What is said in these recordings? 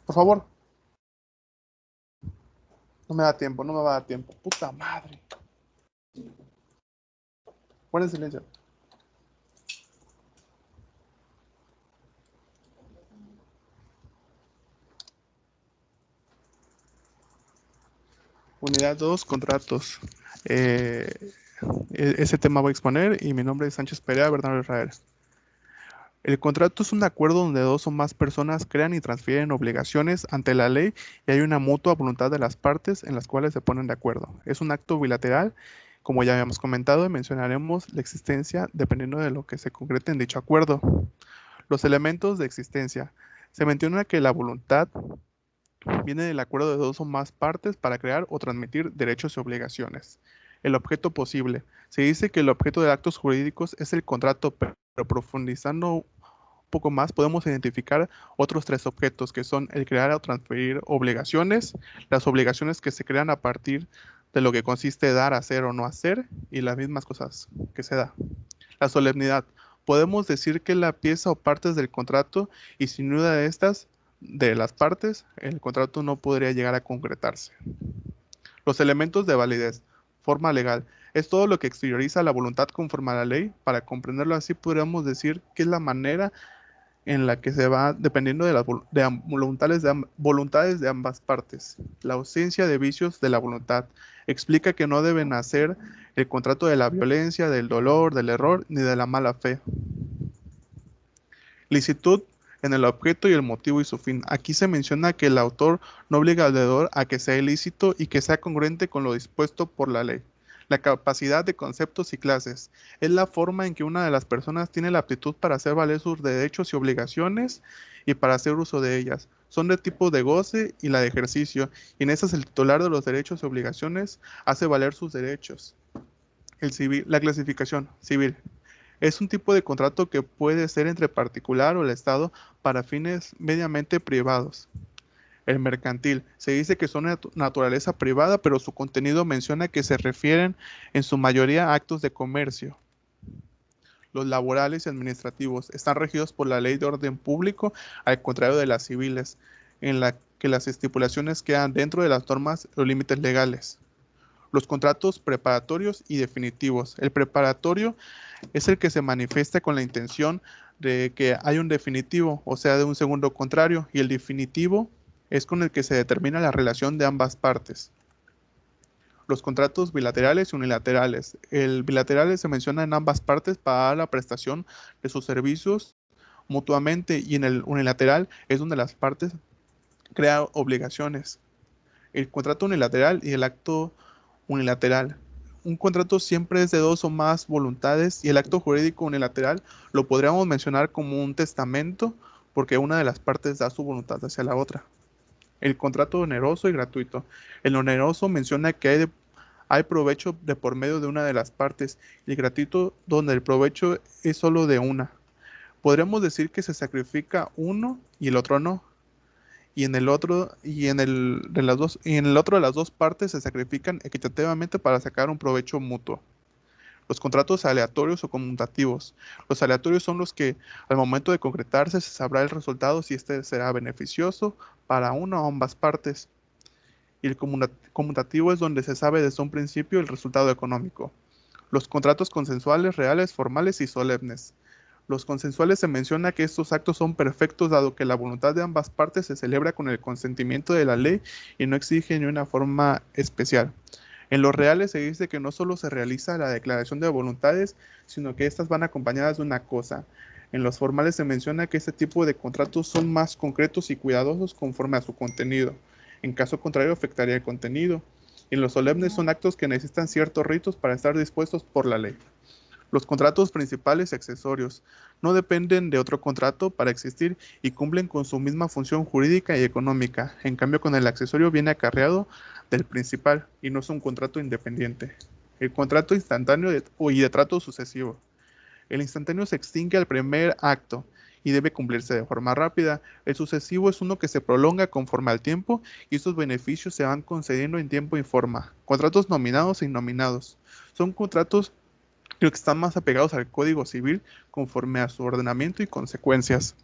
Por favor. No me da tiempo, no me va a dar tiempo. Puta madre. Guarden silencio. Unidad 2, contratos. Ese tema voy a exponer y mi nombre es Sánchez Perea Bernardo Israel. El contrato es un acuerdo donde dos o más personas crean y transfieren obligaciones ante la ley y hay una mutua voluntad de las partes en las cuales se ponen de acuerdo. Es un acto bilateral, como ya habíamos comentado, y mencionaremos la existencia dependiendo de lo que se concrete en dicho acuerdo. Los elementos de existencia. Se menciona que la voluntad viene del acuerdo de dos o más partes para crear o transmitir derechos y obligaciones. El objeto posible. Se dice que el objeto de actos jurídicos es el contrato, pero profundizando un poco más, podemos identificar otros tres objetos que son el crear o transferir obligaciones, las obligaciones que se crean a partir de lo que consiste dar, hacer o no hacer, y las mismas cosas que se da. La solemnidad. Podemos decir que la pieza o partes del contrato, y sin duda de estas, de las partes, el contrato no podría llegar a concretarse. Los elementos de validez. Forma legal. Es todo lo que exterioriza la voluntad conforme a la ley. Para comprenderlo así, podríamos decir que es la manera en la que se va dependiendo de las voluntades de ambas partes. La ausencia de vicios de la voluntad explica que no deben hacer el contrato de la violencia, del dolor, del error ni de la mala fe. Licitud en el objeto y el motivo y su fin. Aquí se menciona que el autor no obliga al deudor a que sea ilícito y que sea congruente con lo dispuesto por la ley. La capacidad de conceptos y clases es la forma en que una de las personas tiene la aptitud para hacer valer sus derechos y obligaciones y para hacer uso de ellas. Son de tipo de goce y la de ejercicio, y en estas el titular de los derechos y obligaciones hace valer sus derechos. El civil, la clasificación civil. Es un tipo de contrato que puede ser entre particular o el Estado para fines mediamente privados. El mercantil. Se dice que son de naturaleza privada, pero su contenido menciona que se refieren en su mayoría a actos de comercio. Los laborales y administrativos están regidos por la ley de orden público, al contrario de las civiles, en la que las estipulaciones quedan dentro de las normas o límites legales. Los contratos preparatorios y definitivos. El preparatorio es el que se manifiesta con la intención de que hay un definitivo, o sea, de un segundo contrario, y el definitivo es con el que se determina la relación de ambas partes. Los contratos bilaterales y unilaterales. El bilateral se menciona en ambas partes para la prestación de sus servicios mutuamente, y en el unilateral es donde las partes crean obligaciones. El contrato unilateral y el acto unilateral. Un contrato siempre es de dos o más voluntades, y el acto jurídico unilateral lo podríamos mencionar como un testamento porque una de las partes da su voluntad hacia la otra. El contrato oneroso y gratuito. El oneroso menciona que hay provecho de por medio de una de las partes, y el gratuito donde el provecho es solo de una. Podríamos decir que se sacrifica uno y el otro no, y en el otro de las dos partes se sacrifican equitativamente para sacar un provecho mutuo. Los contratos aleatorios o conmutativos. Los aleatorios son los que al momento de concretarse se sabrá el resultado si este será beneficioso para una o ambas partes. Y el conmutativo es donde se sabe desde un principio el resultado económico. Los contratos consensuales, reales, formales y solemnes. Los consensuales se menciona que estos actos son perfectos dado que la voluntad de ambas partes se celebra con el consentimiento de la ley y no exige ni una forma especial. En los reales se dice que no solo se realiza la declaración de voluntades, sino que estas van acompañadas de una cosa. En los formales se menciona que este tipo de contratos son más concretos y cuidadosos conforme a su contenido. En caso contrario, afectaría el contenido. Y en los solemnes son actos que necesitan ciertos ritos para estar dispuestos por la ley. Los contratos principales y accesorios no dependen de otro contrato para existir y cumplen con su misma función jurídica y económica. En cambio, con el accesorio viene acarreado del principal y no es un contrato independiente. El contrato instantáneo y de trato sucesivo. El instantáneo se extingue al primer acto y debe cumplirse de forma rápida. El sucesivo es uno que se prolonga conforme al tiempo y estos beneficios se van concediendo en tiempo y forma. Contratos nominados e innominados. Son contratos que están más apegados al Código Civil conforme a su ordenamiento y consecuencias.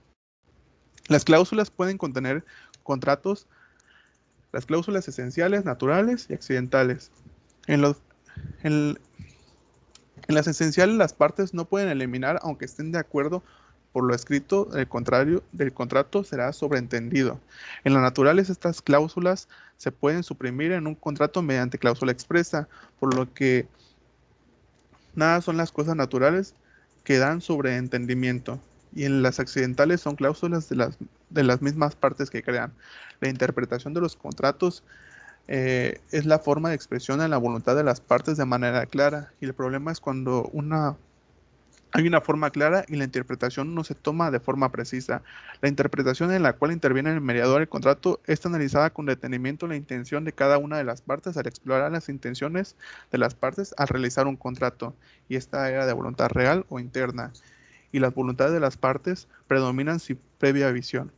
Las cláusulas pueden contener contratos, las cláusulas esenciales, naturales y accidentales. En los, en, en las esenciales, las partes no pueden eliminar aunque estén de acuerdo por lo escrito, el contrario del contrato será sobreentendido. En las naturales, estas cláusulas se pueden suprimir en un contrato mediante cláusula expresa, por lo que nada son las cosas naturales que dan sobreentendimiento. Y en las accidentales son cláusulas de las mismas partes que crean. La interpretación de los contratos es la forma de expresión en la voluntad de las partes de manera clara. Y el problema es cuando hay una forma clara y la interpretación no se toma de forma precisa. La interpretación en la cual interviene el mediador del contrato es analizada con detenimiento la intención de cada una de las partes al explorar las intenciones de las partes al realizar un contrato. Y esta era de voluntad real o interna. Y las voluntades de las partes predominan sin previa visión.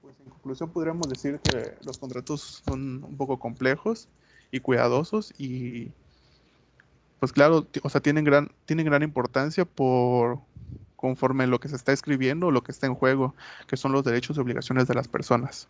Pues en conclusión podríamos decir que los contratos son un poco complejos y cuidadosos y pues claro, o sea, tienen gran importancia por conforme lo que se está escribiendo o lo que está en juego, que son los derechos y obligaciones de las personas.